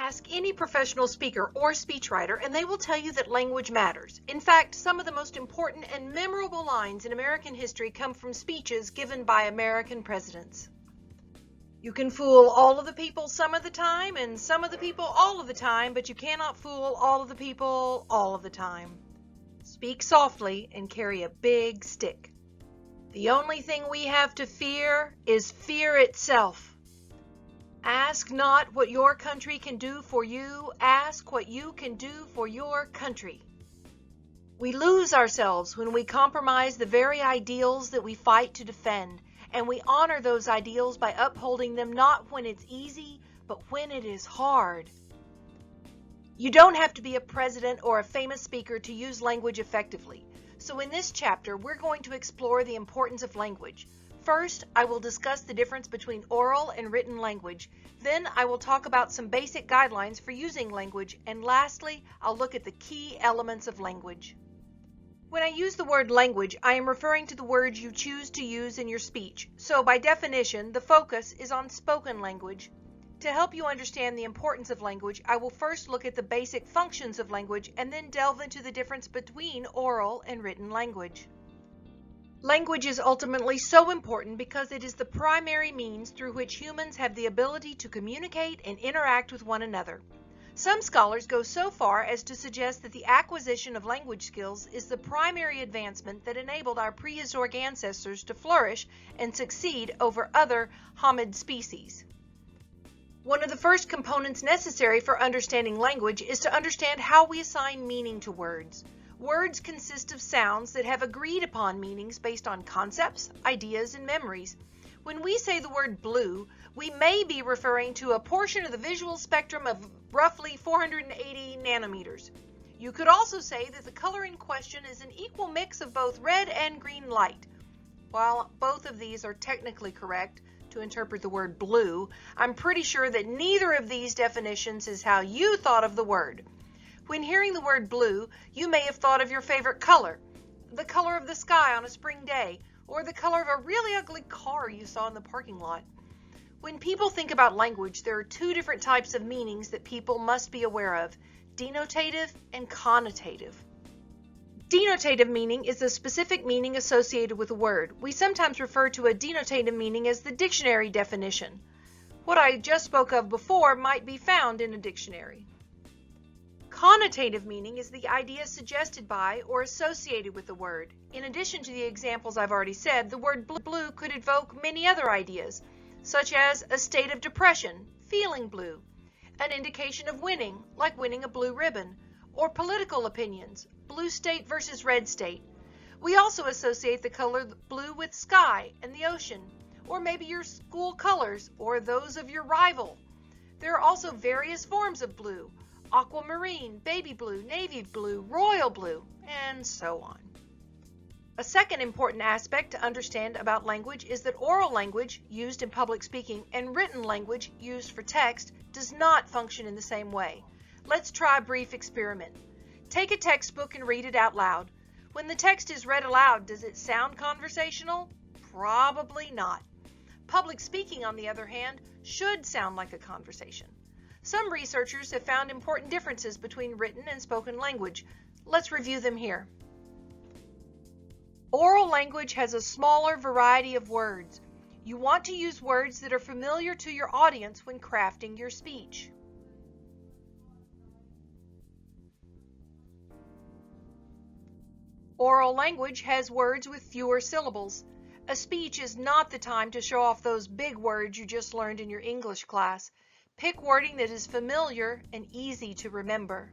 Ask any professional speaker or speechwriter and they will tell you that language matters. In fact, some of the most important and memorable lines in American history come from speeches given by American presidents. You can fool all of the people some of the time and some of the people all of the time, but you cannot fool all of the people all of the time. Speak softly and carry a big stick. The only thing we have to fear is fear itself. Ask not what your country can do for you, ask what you can do for your country. We lose ourselves when we compromise the very ideals that we fight to defend, and we honor those ideals by upholding them not when it's easy, but when it is hard. You don't have to be a president or a famous speaker to use language effectively. So in this chapter, we're going to explore the importance of language. First, I will discuss the difference between oral and written language. Then I will talk about some basic guidelines for using language. And lastly, I'll look at the key elements of language. When I use the word language, I am referring to the words you choose to use in your speech. So by definition, the focus is on spoken language. To help you understand the importance of language, I will first look at the basic functions of language and then delve into the difference between oral and written language. Language is ultimately so important because it is the primary means through which humans have the ability to communicate and interact with one another. Some scholars go so far as to suggest that the acquisition of language skills is the primary advancement that enabled our prehistoric ancestors to flourish and succeed over other hominid species. One of the first components necessary for understanding language is to understand how we assign meaning to words. Words consist of sounds that have agreed upon meanings based on concepts, ideas, and memories. When we say the word blue, we may be referring to a portion of the visual spectrum of roughly 480 nanometers. You could also say that the color in question is an equal mix of both red and green light. While both of these are technically correct to interpret the word blue, I'm pretty sure that neither of these definitions is how you thought of the word. When hearing the word blue, you may have thought of your favorite color, the color of the sky on a spring day, or the color of a really ugly car you saw in the parking lot. When people think about language, there are two different types of meanings that people must be aware of: denotative and connotative. Denotative meaning is the specific meaning associated with a word. We sometimes refer to a denotative meaning as the dictionary definition. What I just spoke of before might be found in a dictionary. Connotative meaning is the idea suggested by or associated with the word. In addition to the examples I've already said, the word blue could evoke many other ideas, such as a state of depression, feeling blue, an indication of winning, like winning a blue ribbon, or political opinions, blue state versus red state. We also associate the color blue with sky and the ocean, or maybe your school colors or those of your rival. There are also various forms of blue: aquamarine, baby blue, navy blue, royal blue, and so on. A second important aspect to understand about language is that oral language used in public speaking and written language used for text does not function in the same way. Let's try a brief experiment. Take a textbook and read it out loud. When the text is read aloud, does it sound conversational? Probably not. Public speaking, on the other hand, should sound like a conversation. Some researchers have found important differences between written and spoken language. Let's review them here. Oral language has a smaller variety of words. You want to use words that are familiar to your audience when crafting your speech. Oral language has words with fewer syllables. A speech is not the time to show off those big words you just learned in your English class. Pick wording that is familiar and easy to remember.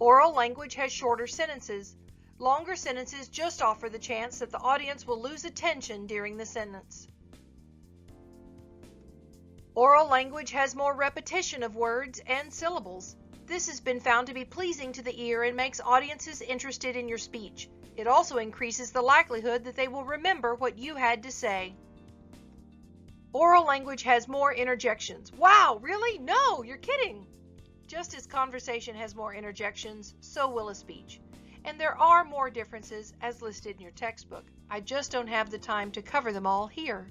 Oral language has shorter sentences. Longer sentences just offer the chance that the audience will lose attention during the sentence. Oral language has more repetition of words and syllables. This has been found to be pleasing to the ear and makes audiences interested in your speech. It also increases the likelihood that they will remember what you had to say. Oral language has more interjections. Wow, really? No, you're kidding. Just as conversation has more interjections, so will a speech. And there are more differences as listed in your textbook. I just don't have the time to cover them all here.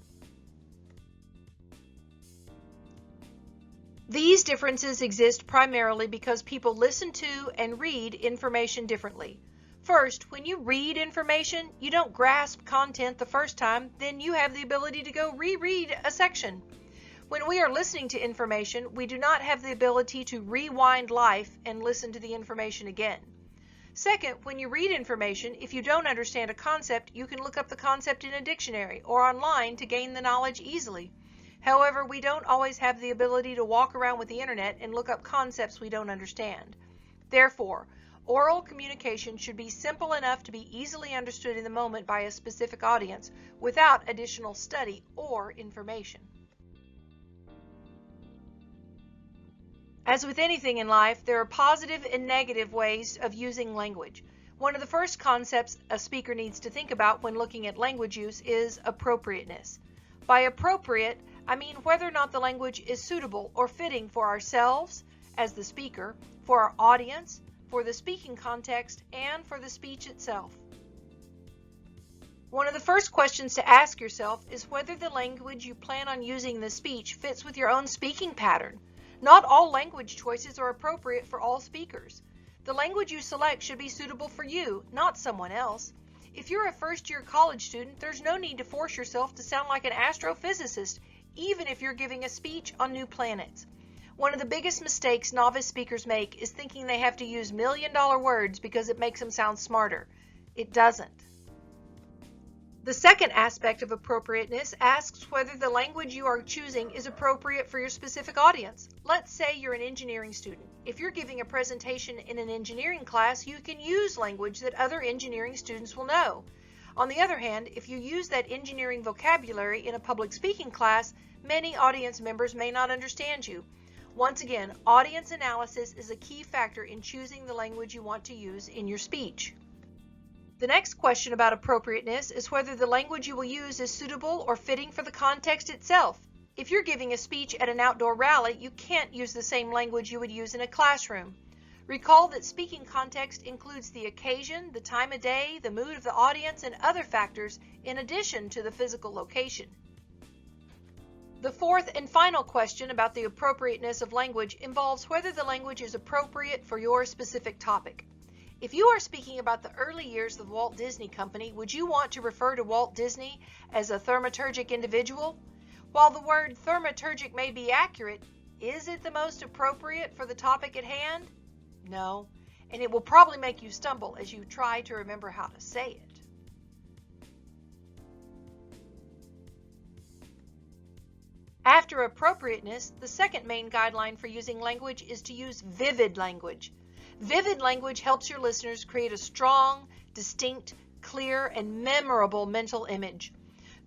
These differences exist primarily because people listen to and read information differently. First, when you read information, you don't grasp content the first time, then you have the ability to go reread a section. When we are listening to information, we do not have the ability to rewind life and listen to the information again. Second, when you read information, if you don't understand a concept, you can look up the concept in a dictionary or online to gain the knowledge easily. However, we don't always have the ability to walk around with the internet and look up concepts we don't understand. Therefore, oral communication should be simple enough to be easily understood in the moment by a specific audience without additional study or information. As with anything in life, there are positive and negative ways of using language. One of the first concepts a speaker needs to think about when looking at language use is appropriateness. By appropriate, I mean whether or not the language is suitable or fitting for ourselves as the speaker, for our audience, for the speaking context, and for the speech itself. One of the first questions to ask yourself is whether the language you plan on using in the speech fits with your own speaking pattern. Not all language choices are appropriate for all speakers. The language you select should be suitable for you, not someone else. If you're a first-year college student, there's no need to force yourself to sound like an astrophysicist, even if you're giving a speech on new planets. One of the biggest mistakes novice speakers make is thinking they have to use million-dollar words because it makes them sound smarter. It doesn't. The second aspect of appropriateness asks whether the language you are choosing is appropriate for your specific audience. Let's say you're an engineering student. If you're giving a presentation in an engineering class, you can use language that other engineering students will know. On the other hand, if you use that engineering vocabulary in a public speaking class, many audience members may not understand you. Once again, audience analysis is a key factor in choosing the language you want to use in your speech. The next question about appropriateness is whether the language you will use is suitable or fitting for the context itself. If you're giving a speech at an outdoor rally, you can't use the same language you would use in a classroom. Recall that speaking context includes the occasion, the time of day, the mood of the audience, and other factors in addition to the physical location. The fourth and final question about the appropriateness of language involves whether the language is appropriate for your specific topic. If you are speaking about the early years of the Walt Disney Company, would you want to refer to Walt Disney as a thaumaturgic individual? While the word thaumaturgic may be accurate, is it the most appropriate for the topic at hand? No, and it will probably make you stumble as you try to remember how to say it. After appropriateness, the second main guideline for using language is to use vivid language. Vivid language helps your listeners create a strong, distinct, clear, and memorable mental image.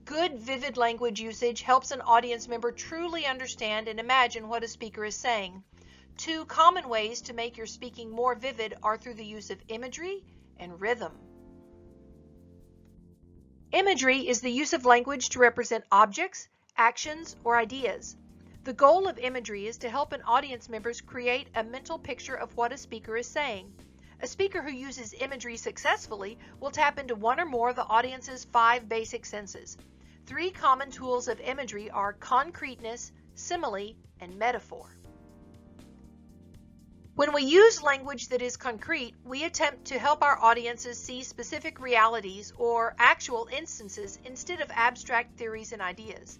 Good, vivid language usage helps an audience member truly understand and imagine what a speaker is saying. Two common ways to make your speaking more vivid are through the use of imagery and rhythm. Imagery is the use of language to represent objects, actions, or ideas. The goal of imagery is to help an audience members create a mental picture of what a speaker is saying. A speaker who uses imagery successfully will tap into one or more of the audience's 5 basic senses. 3 common tools of imagery are concreteness, simile, and metaphor. When we use language that is concrete, we attempt to help our audiences see specific realities or actual instances instead of abstract theories and ideas.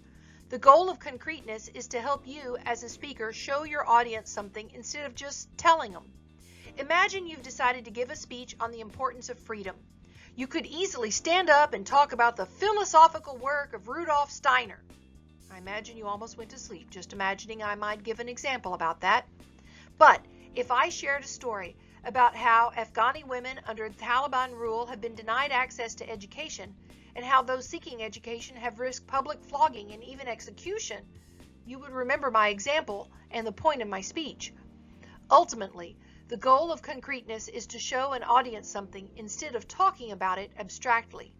The goal of concreteness is to help you as a speaker show your audience something instead of just telling them. Imagine you've decided to give a speech on the importance of freedom. You could easily stand up and talk about the philosophical work of Rudolf Steiner. I imagine you almost went to sleep just imagining I might give an example about that. But if I shared a story about how Afghani women under Taliban rule have been denied access to education, and how those seeking education have risked public flogging and even execution, you would remember my example and the point of my speech. Ultimately, the goal of concreteness is to show an audience something instead of talking about it abstractly.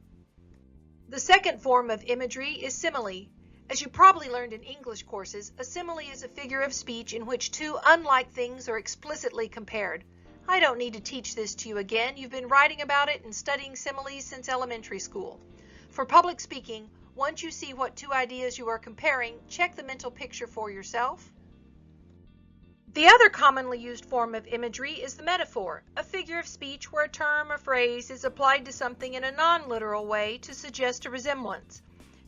The second form of imagery is simile. As you probably learned in English courses, a simile is a figure of speech in which 2 unlike things are explicitly compared. I don't need to teach this to you again. You've been writing about it and studying similes since elementary school. For public speaking, once you see what 2 ideas you are comparing, check the mental picture for yourself. The other commonly used form of imagery is the metaphor, a figure of speech where a term or phrase is applied to something in a non-literal way to suggest a resemblance.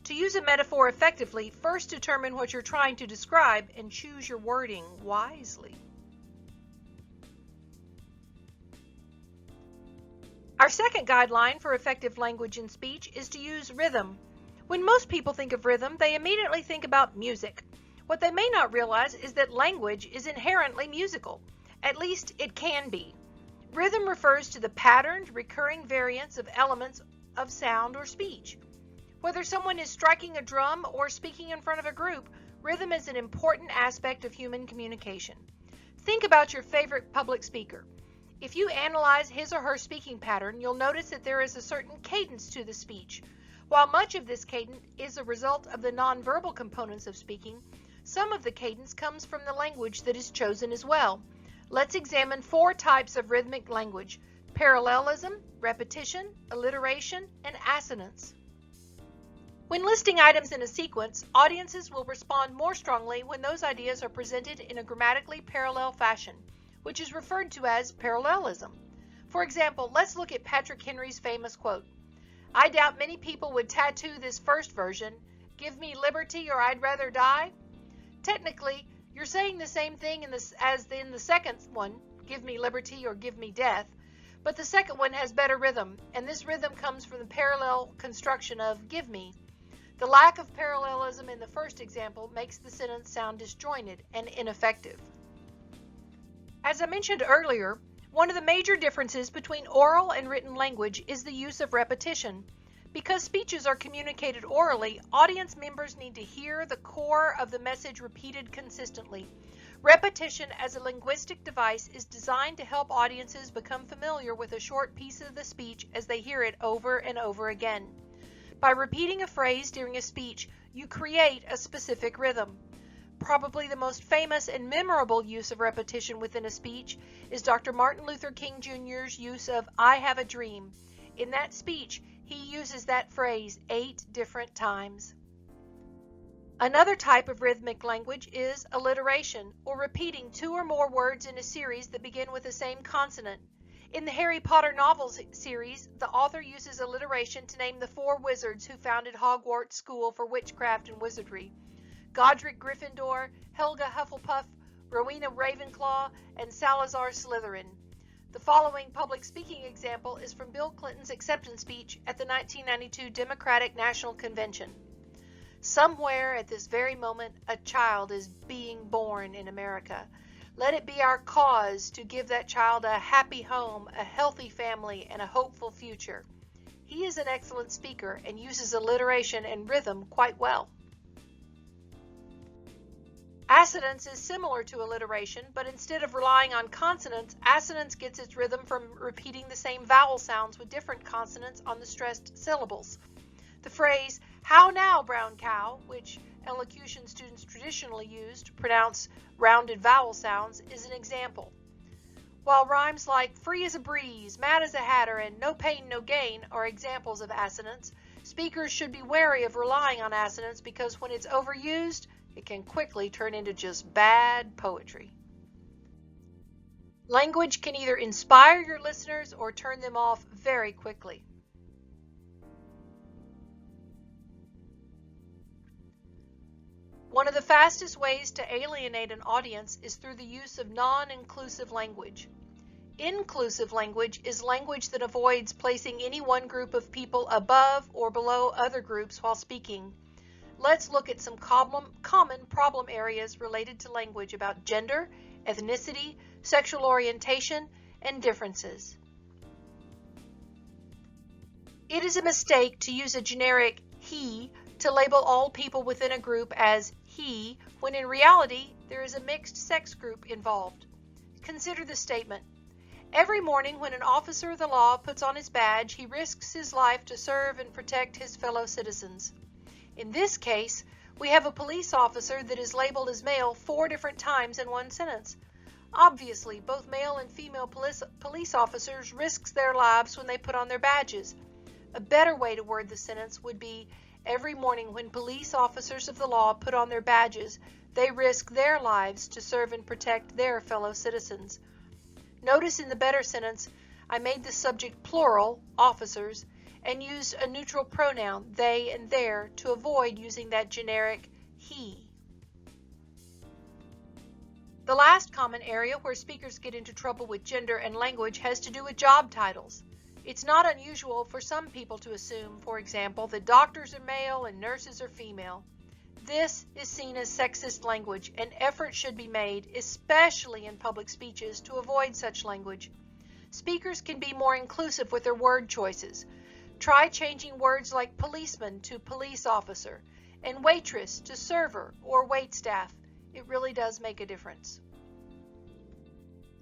To use a metaphor effectively, first determine what you're trying to describe and choose your wording wisely. Our second guideline for effective language in speech is to use rhythm. When most people think of rhythm, they immediately think about music. What they may not realize is that language is inherently musical. At least it can be. Rhythm refers to the patterned, recurring variants of elements of sound or speech. Whether someone is striking a drum or speaking in front of a group, rhythm is an important aspect of human communication. Think about your favorite public speaker. If you analyze his or her speaking pattern, you'll notice that there is a certain cadence to the speech. While much of this cadence is a result of the nonverbal components of speaking, some of the cadence comes from the language that is chosen as well. Let's examine 4 types of rhythmic language: parallelism, repetition, alliteration, and assonance. When listing items in a sequence, audiences will respond more strongly when those ideas are presented in a grammatically parallel fashion, which is referred to as parallelism. For example, let's look at Patrick Henry's famous quote. "I doubt many people would tattoo this first version, 'Give me liberty or I'd rather die.' Technically, you're saying the same thing as in the second one, 'Give me liberty or give me death,' but the second one has better rhythm, and this rhythm comes from the parallel construction of 'give me.' The lack of parallelism in the first example makes the sentence sound disjointed and ineffective." As I mentioned earlier, one of the major differences between oral and written language is the use of repetition. Because speeches are communicated orally, audience members need to hear the core of the message repeated consistently. Repetition as a linguistic device is designed to help audiences become familiar with a short piece of the speech as they hear it over and over again. By repeating a phrase during a speech, you create a specific rhythm. Probably the most famous and memorable use of repetition within a speech is Dr. Martin Luther King Jr.'s use of "I have a dream." In that speech, he uses that phrase 8 different times. Another type of rhythmic language is alliteration, or repeating 2 or more words in a series that begin with the same consonant. In the Harry Potter novels series, the author uses alliteration to name the 4 wizards who founded Hogwarts School for Witchcraft and Wizardry: Godric Gryffindor, Helga Hufflepuff, Rowena Ravenclaw, and Salazar Slytherin. The following public speaking example is from Bill Clinton's acceptance speech at the 1992 Democratic National Convention. "Somewhere at this very moment, a child is being born in America. Let it be our cause to give that child a happy home, a healthy family, and a hopeful future." He is an excellent speaker and uses alliteration and rhythm quite well. Assonance is similar to alliteration, but instead of relying on consonants, assonance gets its rhythm from repeating the same vowel sounds with different consonants on the stressed syllables. The phrase, "How now, brown cow," which elocution students traditionally used to pronounce rounded vowel sounds, is an example. While rhymes like "free as a breeze," "mad as a hatter," and "no pain, no gain" are examples of assonance, speakers should be wary of relying on assonance because when it's overused, it can quickly turn into just bad poetry. Language can either inspire your listeners or turn them off very quickly. One of the fastest ways to alienate an audience is through the use of non-inclusive language. Inclusive language is language that avoids placing any one group of people above or below other groups while speaking. Let's look at some common problem areas related to language about gender, ethnicity, sexual orientation, and differences. It is a mistake to use a generic "he" to label all people within a group as "he," when in reality there is a mixed sex group involved. Consider the statement: "Every morning when an officer of the law puts on his badge, he risks his life to serve and protect his fellow citizens." In this case, we have a police officer that is labeled as male 4 different times in one sentence. Obviously, both male and female police officers risk their lives when they put on their badges. A better way to word the sentence would be, every morning when police officers of the law put on their badges, they risk their lives to serve and protect their fellow citizens. Notice in the better sentence, I made the subject plural, officers, and used a neutral pronoun, they and their, to avoid using that generic he. The last common area where speakers get into trouble with gender and language has to do with job titles. It's not unusual for some people to assume, for example, that doctors are male and nurses are female. This is seen as sexist language, and effort should be made, especially in public speeches, to avoid such language. Speakers can be more inclusive with their word choices. Try changing words like policeman to police officer, and waitress to server or waitstaff. It really does make a difference.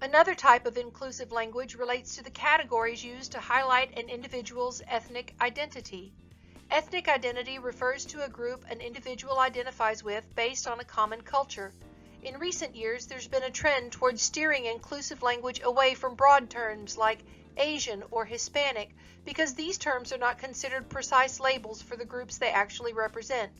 Another type of inclusive language relates to the categories used to highlight an individual's ethnic identity. Ethnic identity refers to a group an individual identifies with based on a common culture. In recent years, there's been a trend towards steering inclusive language away from broad terms like Asian or Hispanic because these terms are not considered precise labels for the groups they actually represent.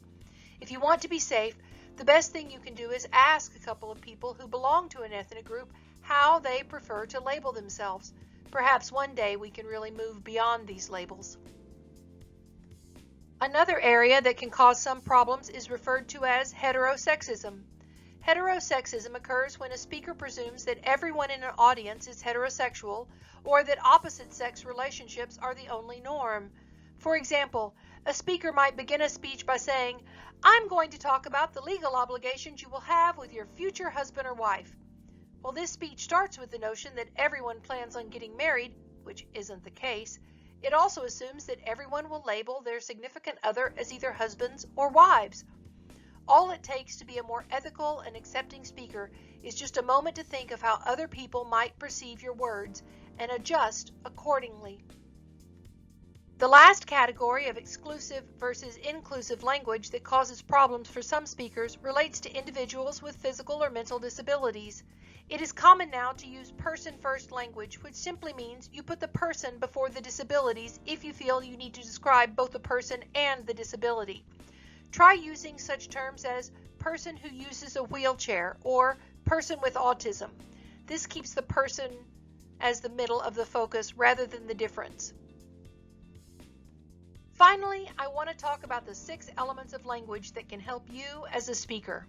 If you want to be safe, the best thing you can do is ask a couple of people who belong to an ethnic group how they prefer to label themselves. Perhaps one day we can really move beyond these labels. Another area that can cause some problems is referred to as heterosexism. Heterosexism occurs when a speaker presumes that everyone in an audience is heterosexual or that opposite-sex relationships are the only norm. For example, a speaker might begin a speech by saying, "I'm going to talk about the legal obligations you will have with your future husband or wife." Well, this speech starts with the notion that everyone plans on getting married, which isn't the case. It also assumes that everyone will label their significant other as either husbands or wives. All it takes to be a more ethical and accepting speaker is just a moment to think of how other people might perceive your words and adjust accordingly. The last category of exclusive versus inclusive language that causes problems for some speakers relates to individuals with physical or mental disabilities. It is common now to use person-first language, which simply means you put the person before the disabilities if you feel you need to describe both the person and the disability. Try using such terms as person who uses a wheelchair or person with autism. This keeps the person as the middle of the focus rather than the difference. Finally, I want to talk about the 6 elements of language that can help you as a speaker.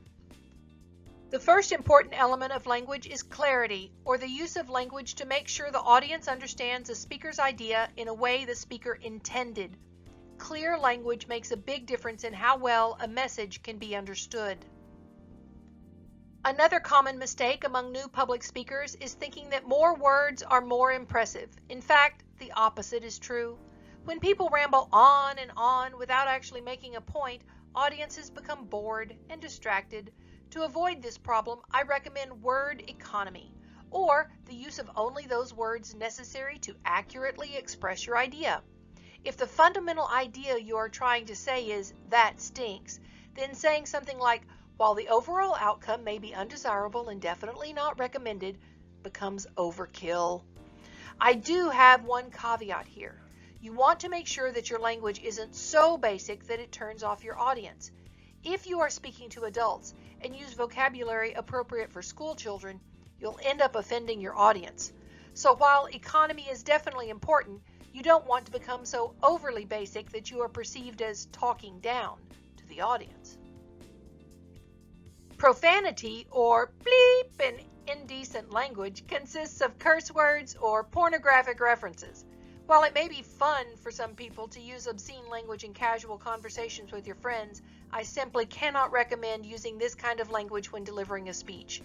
The first important element of language is clarity, or the use of language to make sure the audience understands a speaker's idea in a way the speaker intended. Clear language makes a big difference in how well a message can be understood. Another common mistake among new public speakers is thinking that more words are more impressive. In fact, the opposite is true. When people ramble on and on without actually making a point, audiences become bored and distracted. To avoid this problem, I recommend word economy, or the use of only those words necessary to accurately express your idea. If the fundamental idea you are trying to say is, "that stinks," then saying something like, "while the overall outcome may be undesirable and definitely not recommended," becomes overkill. I do have one caveat here. You want to make sure that your language isn't so basic that it turns off your audience. If you are speaking to adults and use vocabulary appropriate for school children, you'll end up offending your audience. So while economy is definitely important, you don't want to become so overly basic that you are perceived as talking down to the audience. Profanity, or bleep in indecent language, consists of curse words or pornographic references. While it may be fun for some people to use obscene language in casual conversations with your friends, I simply cannot recommend using this kind of language when delivering a speech.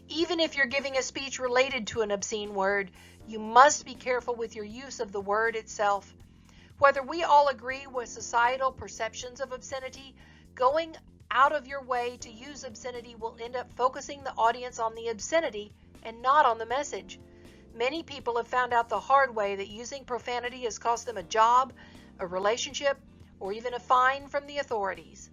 Even if you're giving a speech related to an obscene word, you must be careful with your use of the word itself. Whether we all agree with societal perceptions of obscenity, going out of your way to use obscenity will end up focusing the audience on the obscenity and not on the message. Many people have found out the hard way that using profanity has cost them a job, a relationship, or even a fine from the authorities.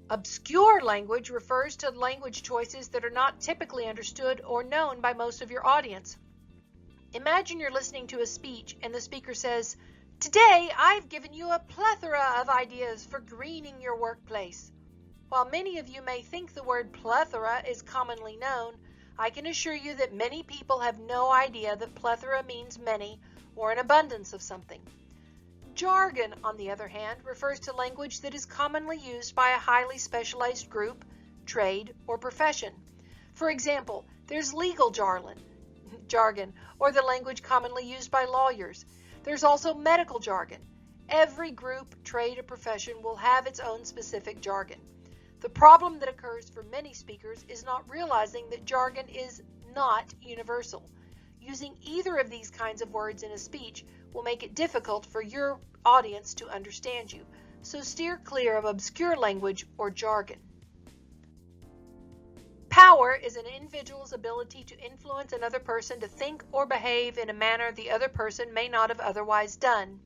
Obscure language refers to language choices that are not typically understood or known by most of your audience. Imagine you're listening to a speech and the speaker says, Today, I've given you a plethora of ideas for greening your workplace. While many of you may think the word plethora is commonly known, I can assure you that many people have no idea that plethora means many or an abundance of something. Jargon, on the other hand, refers to language that is commonly used by a highly specialized group, trade, or profession. For example, there's legal jargon, or the language commonly used by lawyers. There's also medical jargon. Every group, trade, or profession will have its own specific jargon. The problem that occurs for many speakers is not realizing that jargon is not universal. Using either of these kinds of words in a speech will make it difficult for your audience to understand you, so steer clear of obscure language or jargon. Power is an individual's ability to influence another person to think or behave in a manner the other person may not have otherwise done.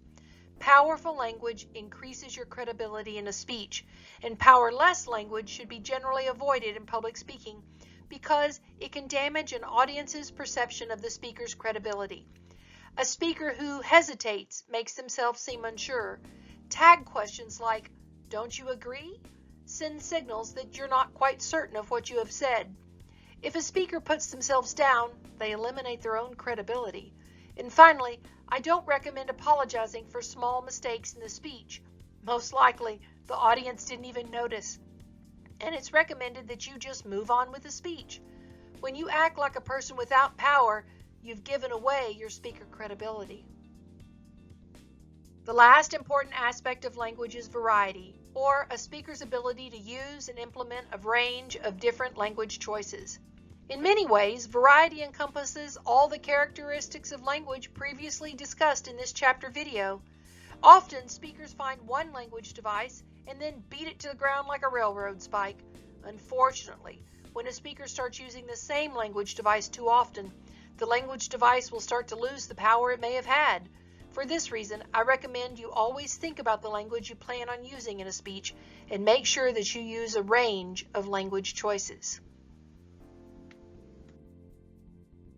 Powerful language increases your credibility in a speech, and powerless language should be generally avoided in public speaking because it can damage an audience's perception of the speaker's credibility. A speaker who hesitates makes themselves seem unsure. Tag questions like, "Don't you agree?" send signals that you're not quite certain of what you have said. If a speaker puts themselves down, they eliminate their own credibility. And finally, I don't recommend apologizing for small mistakes in the speech. Most likely, the audience didn't even notice. And it's recommended that you just move on with the speech. When you act like a person without power, you've given away your speaker credibility. The last important aspect of language is variety, or a speaker's ability to use and implement a range of different language choices. In many ways, variety encompasses all the characteristics of language previously discussed in this chapter video. Often, speakers find one language device and then beat it to the ground like a railroad spike. Unfortunately, when a speaker starts using the same language device too often, the language device will start to lose the power it may have had. For this reason, I recommend you always think about the language you plan on using in a speech and make sure that you use a range of language choices.